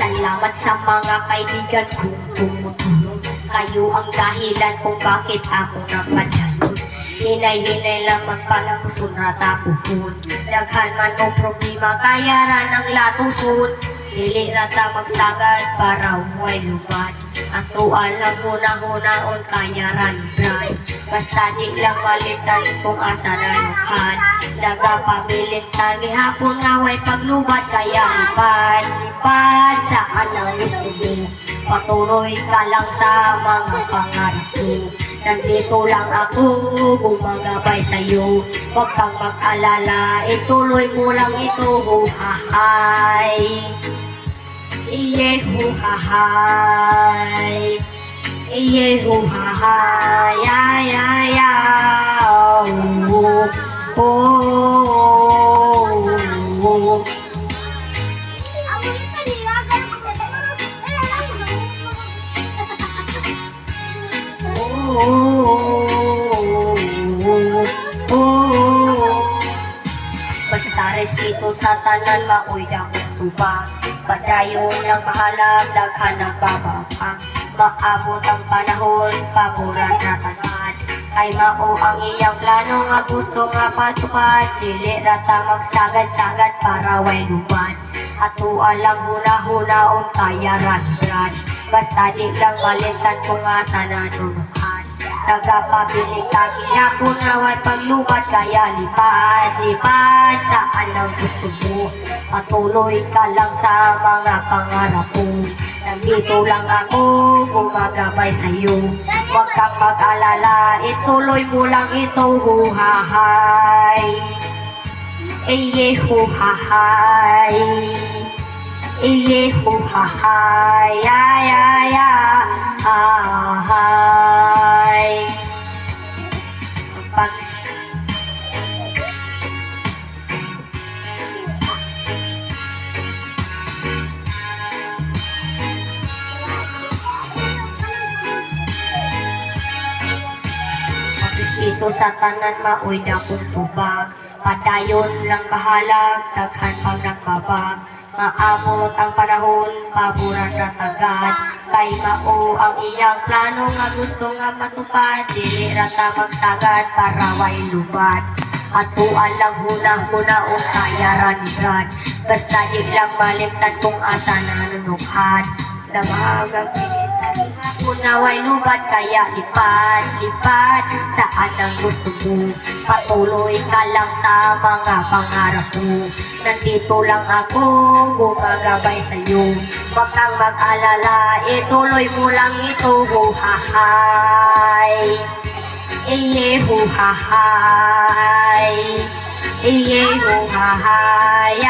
Salamat sa mga kaibigan kong tumutulong. Kayo ang dahilan kung bakit ako napadayon. Hinay-hinay lang magpalang kusunrata puhon. Daghan man o problema kaya ra ng latuson. Dili rata magsagad para huway lubat. Ato alam huna-hunaon kaya ra libran. Basta di lang malitan kung asa na lukan. Nagapabilit tali hapon nga way paglubat kaya lipad. Lipad saan ang gusto mo. Patuloy ka lang sa mga pangarap ko. Nandito lang ako, gumagabay sa'yo. Huwag kang mag-alala, ituloy mo lang ito, huhahay. Iye, huhahay. Iye, huhahay. Ay, ay, ay. Oh, oh, oh. Basta respeto sa tanan maoy dakong tuba. Padayon lang bahala, daghan ang bababa. Maabot ang panahon, paboran na tagad. Kay mao ang iyang plano nga gusto nga patupad. Dili rata magsagad-sagad para way lubat. Ato alang huna-hunaon kaya ranibran. Basta di lang malitan kung asa na nunukan. Nagapabilit ka ginapon na way paglubat kaya lipad, lipad saan ang gusto mo. Patuloy ka lang sa mga pangarap mo. Nandito lang ako, gumagabay sa'yo. Huwag kang mag-alala, ituloy mo lang ito, huhahay. Iye, huhahay. Iye, huhahay. Ay, ay, ay, ay. Ito sa tanan maoy dakong tubag. Padayon lang bahala, daghan pang nagbabag. Maabot ang panahon, paboran na tagad. Kay mao ang iyang plano nga gusto nga matupad. Dili rata magsagad para way lubat. Atuan lang huna-hunaon kaya ranibran. Basta di lang malimtan kung asa na nunukhan. Namahagang kung naway lubat kaya lipad, lipad saan ang gusto mo. Patuloy ka lang sa mga pangarap mo. Nandito lang ako, gumagabay sa'yo. Huwag kang mag-alala, ituloy mo lang ito, huhahay. Iye, huhahay. Iye, huhahay.